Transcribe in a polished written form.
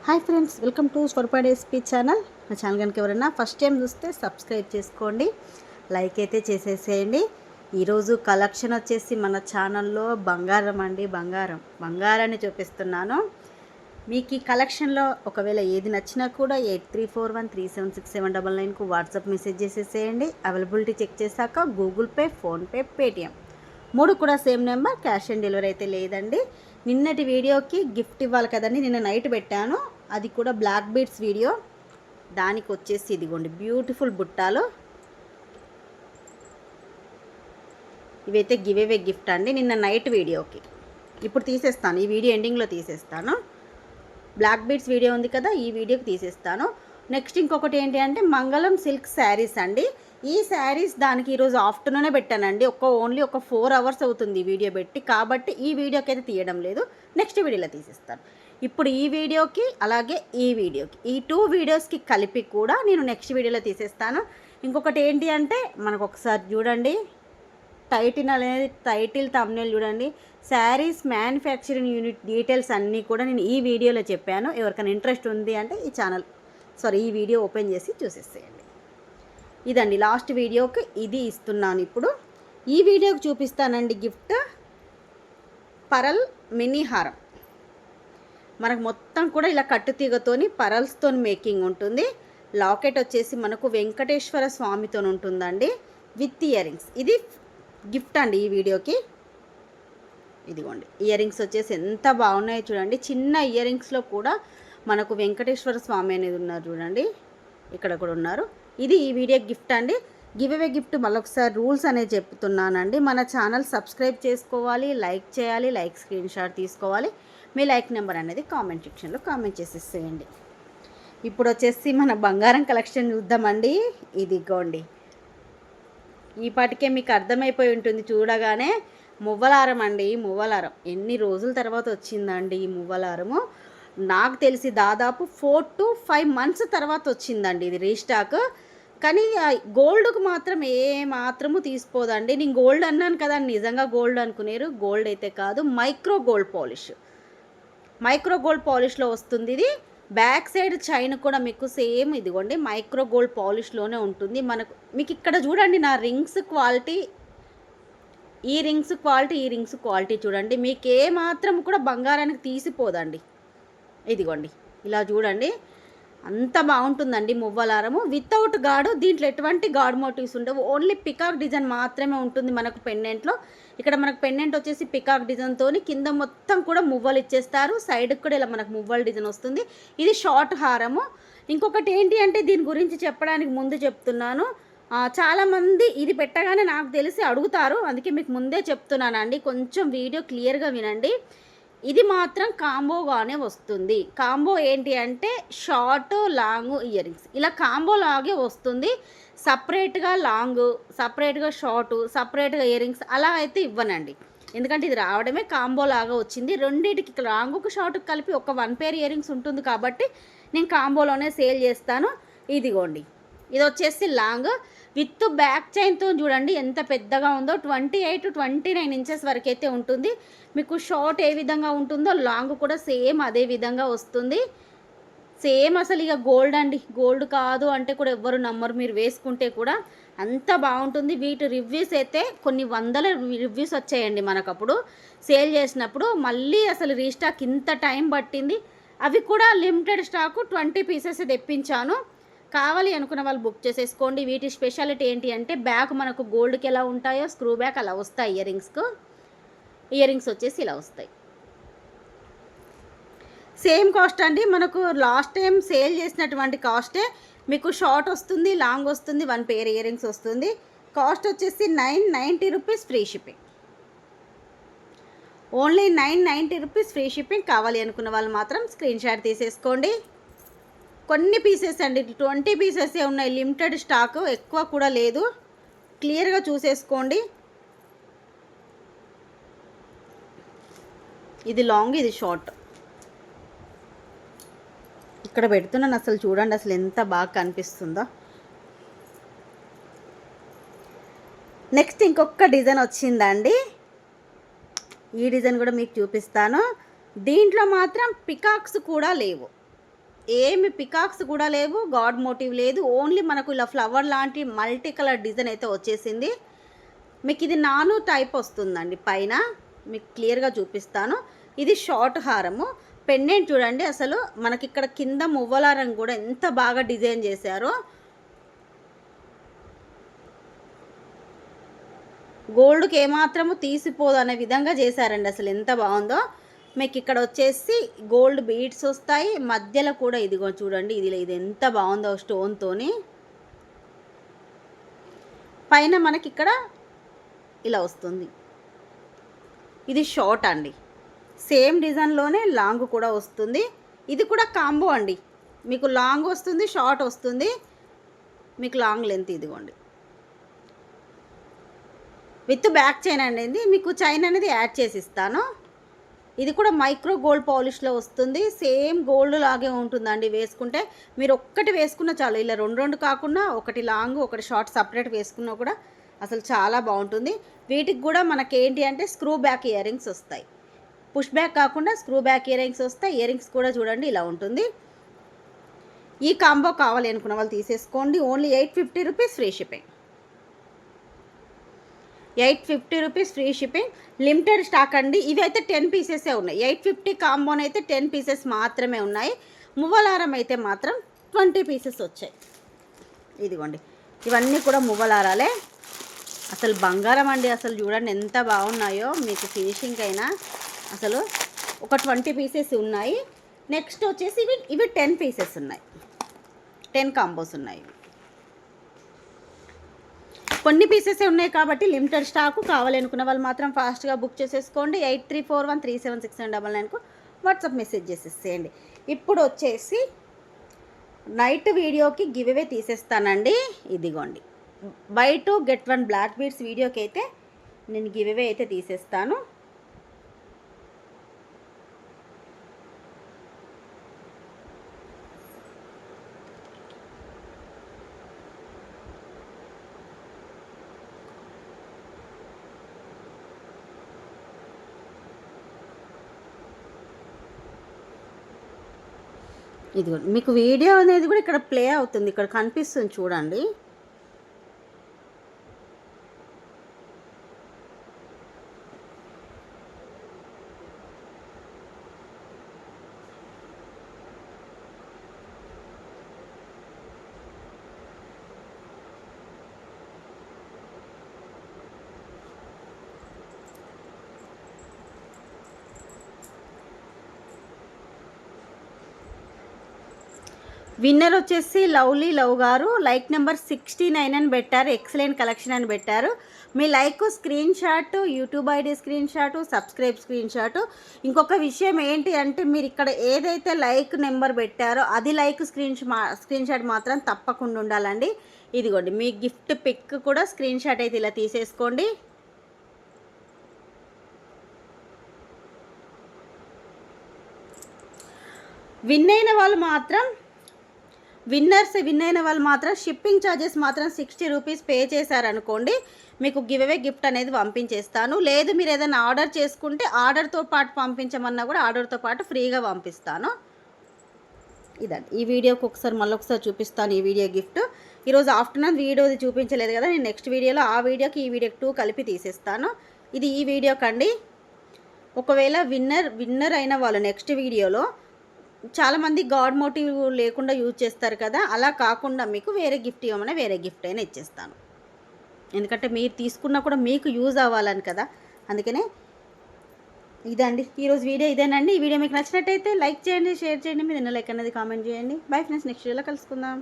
Hi friends, welcome to Swarapadi SP channel. నా channel కనుక ఎవరైనా ఫస్ట్ టైం చూస్తే సబ్స్క్రైబ్ చేసుకోండి, లైక్ అయితే చేసేసేయండి. ఈరోజు కలెక్షన్ వచ్చేసి మన ఛానల్లో బంగారం అండి, బంగారాన్ని చూపిస్తున్నాను. మీకు ఈ కలెక్షన్లో ఒకవేళ ఏది నచ్చినా కూడా 8341376799కు వాట్సాప్ మెసేజ్ చేసేసేయండి. అవైలబిలిటీ చెక్ చేశాక గూగుల్ పే, ఫోన్పే, పేటిఎం 3 కూడా same number. Cash on delivery అయితే లేదండి. నిన్నటి వీడియోకి గిఫ్ట్ ఇవ్వాలి కదండి, నిన్న నైట్ పెట్టాను. అది కూడా బ్లాక్ బీడ్స్ వీడియో. దానికి వచ్చేసి ఇదిగోండి బ్యూటిఫుల్ బుట్టాలు. ఇవైతే గివ్ అవే గిఫ్ట్ అండి, నిన్న నైట్ వీడియోకి. ఇప్పుడు తీసేస్తాను, ఈ వీడియో ఎండింగ్లో తీసేస్తాను. బ్లాక్ బీడ్స్ వీడియో ఉంది కదా, ఈ వీడియోకి తీసేస్తాను. నెక్స్ట్ ఇంకొకటి ఏంటి అంటే మంగళం సిల్క్ శారీస్ అండి. ఈ శారీస్ దానికి ఈరోజు ఆఫ్టర్నూనే పెట్టానండి. ఓన్లీ ఒక 4 అవర్స్ అవుతుంది ఈ వీడియో పెట్టి, కాబట్టి ఈ వీడియోకి అయితే తీయడం లేదు, నెక్స్ట్ వీడియోలో తీసేస్తాను. ఇప్పుడు ఈ వీడియోకి అలాగే ఈ వీడియోకి, ఈ 2 వీడియోస్కి కలిపి కూడా నేను నెక్స్ట్ వీడియోలో తీసేస్తాను. ఇంకొకటి ఏంటి అంటే మనకు ఒకసారి చూడండి, టైటిల్ థంబ్నెయిల్ చూడండి. శారీస్ మ్యానుఫ్యాక్చరింగ్ యూనిట్ డీటెయిల్స్ అన్నీ కూడా నేను ఈ వీడియోలో చెప్పాను. ఎవరికైనా ఇంట్రెస్ట్ ఉంది అంటే ఈ వీడియో ఓపెన్ చేసి చూసేసేయండి. ఇదండి లాస్ట్ వీడియోకి ఇది ఇస్తున్నాను. ఇప్పుడు ఈ వీడియోకి చూపిస్తానండి గిఫ్ట్. పరల్ మినీ హారం. మనకు మొత్తం కూడా ఇలా కట్టుతీగతోని పరల్స్తో మేకింగ్ ఉంటుంది. లాకెట్ వచ్చేసి మనకు వెంకటేశ్వర స్వామితో ఉంటుందండి, విత్ ఇయర్ రింగ్స్. ఇది గిఫ్ట్ అండి ఈ వీడియోకి. ఇదిగోండి ఇయర్ రింగ్స్ వచ్చేసి ఎంత బాగున్నాయో చూడండి. చిన్న ఇయర్ రింగ్స్లో కూడా మనకు వెంకటేశ్వర స్వామి అనేది ఉన్నారు చూడండి, ఇక్కడ కూడా ఉన్నారు. ఇది ఈ వీడియో గిఫ్ట్ అండి, గివ్ అవే గిఫ్ట్. మళ్ళొకసారి రూల్స్ అనేది చెప్తున్నానండి. మన ఛానల్ సబ్స్క్రైబ్ చేసుకోవాలి, లైక్ చేయాలి, లైక్ స్క్రీన్ షాట్ తీసుకోవాలి. మీ లైక్ నెంబర్ అనేది కామెంట్ సెక్షన్లో కామెంట్ చేసేసేయండి. ఇప్పుడు వచ్చేసి మన బంగారం కలెక్షన్ చూద్దామండి. ఇదిగోండి, ఈ పాటికే మీకు అర్థమైపోయి ఉంటుంది చూడగానే. మువ్వలారం అండి, మువ్వలారం. ఎన్ని రోజుల తర్వాత వచ్చిందండి ఈ మువ్వలారము. నాకు తెలిసి దాదాపు 4 to 5 months తర్వాత వచ్చిందండి ఇది రీస్టాక్. కానీ గోల్డ్కు మాత్రం మాత్రము తీసుకోదండి. నేను గోల్డ్ అన్నాను కదా, నిజంగా గోల్డ్ అనుకునేరు. గోల్డ్ అయితే కాదు, మైక్రో గోల్డ్ పాలిష్లో వస్తుంది ఇది. బ్యాక్ సైడ్ చైన్ కూడా మీకు సేమ్ ఇదిగోండి మైక్రో గోల్డ్ పాలిష్లోనే ఉంటుంది. మీకు ఇక్కడ చూడండి నా రింగ్స్ క్వాలిటీ, ఈ రింగ్స్ క్వాలిటీ చూడండి. మీకు మాత్రం కూడా బంగారానికి తీసిపోదండి. ఇదిగోండి ఇలా చూడండి, అంత బాగుంటుందండి మువ్వలారము. వితౌట్ గాడు, దీంట్లో ఎటువంటి గాడ్ మోటివ్స్ ఉండవు. ఓన్లీ పికాక్ డిజైన్ మాత్రమే ఉంటుంది మనకు పెండెంట్లో. ఇక్కడ మనకు పెండెంట్ వచ్చేసి పికాక్ డిజైన్తో కింద మొత్తం కూడా మువ్వలు ఇచ్చేస్తారు. సైడ్కి కూడా ఇలా మనకు మువ్వల డిజైన్ వస్తుంది. ఇది షార్ట్ హారము. ఇంకొకటి ఏంటి అంటే దీని గురించి చెప్పడానికి ముందు చెప్తున్నాను. చాలామంది ఇది పెట్టగానే నాకు తెలిసి అడుగుతారు, అందుకే మీకు ముందే చెప్తున్నానండి. కొంచెం వీడియో క్లియర్గా వినండి. ఇది మాత్రం కాంబోగానే వస్తుంది. కాంబో ఏంటి అంటే షార్ట్ లాంగ్ ఇయర్ రింగ్స్ ఇలా కాంబో లాగే వస్తుంది. సపరేట్గా లాంగ్, సపరేట్గా షార్ట్, సపరేట్గా ఇయర్ రింగ్స్ అలా అయితే ఇవ్వనండి. ఎందుకంటే ఇది రావడమే కాంబో లాగా వచ్చింది. రెండింటికి లాంగ్కు షార్ట్కి కలిపి ఒక 1 pair ఇయర్ రింగ్స్ ఉంటుంది కాబట్టి నేను కాంబోలోనే సేల్ చేస్తాను. ఇదిగోండి, ఇది వచ్చేసి లాంగ్ విత్ బ్యాక్ చైన్తో చూడండి ఎంత పెద్దగా ఉందో. 28 to 29 inches వరకు అయితే ఉంటుంది. మీకు షార్ట్ ఏ విధంగా ఉంటుందో లాంగ్ కూడా సేమ్ అదే విధంగా వస్తుంది. సేమ్ అసలు ఇక గోల్డ్ అండి, గోల్డ్ కాదు అంటే కూడా ఎవ్వరు నమ్మరు. మీరు వేసుకుంటే కూడా అంత బాగుంటుంది. వీటి రివ్యూస్ అయితే కొన్ని 100 రివ్యూస్ వచ్చాయండి మనకు అప్పుడు సేల్ చేసినప్పుడు. మళ్ళీ అసలు రీస్టాక్ ఇంత టైం పట్టింది. అవి కూడా లిమిటెడ్ స్టాకు 20 pieces తెప్పించాను. కావాలి అనుకున్న వాళ్ళు బుక్ చేసేసుకోండి. వీటి స్పెషాలిటీ ఏంటి అంటే బ్యాక్ మనకు గోల్డ్కి ఎలా ఉంటాయో స్క్రూ బ్యాక్ అలా వస్తాయి. ఇయర్ రింగ్స్ వచ్చేసి ఇలా వస్తాయి. సేమ్ కాస్ట్ అండి, మనకు లాస్ట్ టైం సేల్ చేసినటువంటి కాస్టే. మీకు షార్ట్ వస్తుంది, లాంగ్ వస్తుంది, 1 pair ఇయర్ రింగ్స్ వస్తుంది. కాస్ట్ వచ్చేసి 990 rupees free shipping. Only 990 rupees free shipping. కావాలి అనుకున్న వాళ్ళు మాత్రం స్క్రీన్ షాట్ తీసేసుకోండి. కొన్ని పీసెస్ అండి, 20 pieces ఉన్నాయి, లిమిటెడ్ స్టాక్, ఎక్కువ కూడా లేదు. క్లియర్గా చూసేసుకోండి. ఇది లాంగ్, ఇది షార్ట్. ఇక్కడ పెడుతున్నాను, అసలు చూడండి అసలు ఎంత బాగా కనిపిస్తుందో. నెక్స్ట్ ఇంకొక డిజైన్ వచ్చిందండి. ఈ డిజైన్ కూడా మీకు చూపిస్తాను. దీంట్లో మాత్రం పికాక్స్ కూడా లేవు. ఏమి పికాక్స్ కూడా లేవు, గాడ్ మోటివ్ లేదు. ఓన్లీ మనకు ఇలా ఫ్లవర్ లాంటి మల్టీ కలర్ డిజైన్ అయితే వచ్చేసింది. మీకు ఇది నాను టైప్ వస్తుందండి. పైన మీకు క్లియర్గా చూపిస్తాను. ఇది షార్ట్ హారము. పెండెంట్ చూడండి, అసలు మనకి ఇక్కడ కింద మువ్వలారం కూడా ఎంత బాగా డిజైన్ చేశారో. గోల్డ్కి ఏమాత్రము తీసిపోదు అనే విధంగా చేశారండి. అసలు ఎంత బాగుందో. మీకు ఇక్కడ వచ్చేసి గోల్డ్ బీడ్స్ వస్తాయి, మధ్యలో కూడా ఇదిగో చూడండి, ఇది ఎంత బాగుందో స్టోన్తోని. పైన మనకి ఇక్కడ ఇలా వస్తుంది. ఇది షార్ట్ అండి, సేమ్ డిజైన్లోనే లాంగ్ కూడా వస్తుంది. ఇది కూడా కాంబో అండి, మీకు లాంగ్ వస్తుంది, షార్ట్ వస్తుంది, మీకు లాంగ్ లెంత్ ఇదిగోండి విత్ బ్యాక్ చైన్ అండి. మీకు చైన్ అనేది యాడ్ చేసి ఇస్తాను. ఇది కూడా మైక్రో గోల్డ్ పాలిష్లో వస్తుంది. సేమ్ గోల్డ్ లాగే ఉంటుందండి. వేసుకుంటే మీరు ఒక్కటి వేసుకున్న చాలు, ఇలా రెండు రెండు కాకుండా ఒకటి లాంగ్ ఒకటి షార్ట్ సపరేట్ వేసుకున్నా కూడా అసలు చాలా బాగుంటుంది. వీటికి కూడా మనకేంటి అంటే స్క్రూ బ్యాక్ ఇయర్ రింగ్స్ వస్తాయి. పుష్ బ్యాక్ కాకుండా స్క్రూ బ్యాక్ ఇయర్ రింగ్స్ వస్తాయి. ఇయర్ రింగ్స్ కూడా చూడండి ఇలా ఉంటుంది. ఈ కాంబో కావాలి అనుకున్న వాళ్ళు తీసేసుకోండి. Only 850 rupees free shipping. 850 rupees free shipping. Limited stock అండి. ఇవి అయితే 10 పీసెసే ఉన్నాయి. 850 కాంబోన్ అయితే 10 పీసెస్ మాత్రమే ఉన్నాయి. మువ్వలారం అయితే మాత్రం 20 పీసెస్ వచ్చాయి. ఇదిగోండి, ఇవన్నీ కూడా మువ్వలారాలే. అసలు బంగారం అండి. అసలు చూడండి ఎంత బాగున్నాయో. మీకు ఫినిషింగ్ అయినా అసలు ఒక 20 పీసెస్ ఉన్నాయి. నెక్స్ట్ వచ్చేసి ఇవి 10 పీసెస్ ఉన్నాయి. 10 కాంబోస్ ఉన్నాయి. కొన్ని పీసెస్ ఉన్నాయి కాబట్టి లిమిటెడ్ స్టాకు. కావాలనుకున్న వాళ్ళు మాత్రం ఫాస్ట్గా బుక్ చేసేసుకోండి. 8341376999కు వాట్సాప్ మెసేజ్ చేసేసేయండి. ఇప్పుడు వచ్చేసి నైట్ వీడియోకి గివ్ అవే తీసేస్తానండి. ఇదిగోండి, బై 2 get 1 బ్లాక్ బీడ్స్ వీడియోకి అయితే నేను గివ్ అవే అయితే తీసేస్తాను. ఇదిగోండి, మీకు వీడియో అనేది కూడా ఇక్కడ ప్లే అవుతుంది, ఇక్కడ కనిపిస్తుంది చూడండి. విన్నర్ వచ్చేసి లవ్లీ లవ్ గారు లైక్ నెంబర్ 69 అని పెట్టారు. ఎక్సలెంట్ కలెక్షన్ అని పెట్టారు. మీ like screen shot, YouTube ID screen shot, subscribe screen shot. ఇంకొక విషయం ఏంటి అంటే మీరు ఇక్కడ ఏదైతే లైక్ నెంబర్ పెట్టారో అది లైక్ స్క్రీన్ షాట్ మాత్రం తప్పకుండా ఉండాలండి. ఇదిగోండి, మీ గిఫ్ట్ పిక్ కూడా స్క్రీన్ షాట్ అయితే ఇలా తీసేసుకోండి. విన్ అయిన వాళ్ళు మాత్రం షిప్పింగ్ ఛార్జెస్ మాత్రం 60 రూపీస్ పే చేశారనుకోండి, మీకు గివ్ అవే గిఫ్ట్ అనేది పంపించేస్తాను. లేదు మీరు ఏదైనా ఆర్డర్ చేసుకుంటే ఆర్డర్తో పాటు పంపించమన్నా కూడా ఆర్డర్తో పాటు ఫ్రీగా పంపిస్తాను. ఇదండి, ఈ వీడియోకి మళ్ళొకసారి చూపిస్తాను. ఈ వీడియో గిఫ్ట్ ఈరోజు ఆఫ్టర్నూన్ వీడియోది చూపించలేదు కదా, నేను నెక్స్ట్ వీడియోలో ఆ వీడియోకి ఈ వీడియోకి 2 కలిపి తీసేస్తాను. ఇది ఈ వీడియోకండి. ఒకవేళ విన్నర్ అయిన వాళ్ళు నెక్స్ట్ వీడియోలో చాలామంది గాడ్ మోటివ్ లేకుండా యూజ్ చేస్తారు కదా, అలా కాకుండా మీకు వేరే గిఫ్ట్ ఇవ్వమని వేరే గిఫ్ట్ అయినా ఇచ్చేస్తాను. ఎందుకంటే మీరు తీసుకున్నా కూడా మీకు యూజ్ అవ్వాలని కదా, అందుకనే ఇదండి ఈరోజు వీడియో ఇదేనండి. ఈ వీడియో మీకు నచ్చినట్టయితే లైక్ చేయండి, షేర్ చేయండి, మీరు లైక్ అనేది కామెంట్ చేయండి. బై ఫ్రెండ్స్, నెక్స్ట్ వీడియోలో కలుసుకుందాం.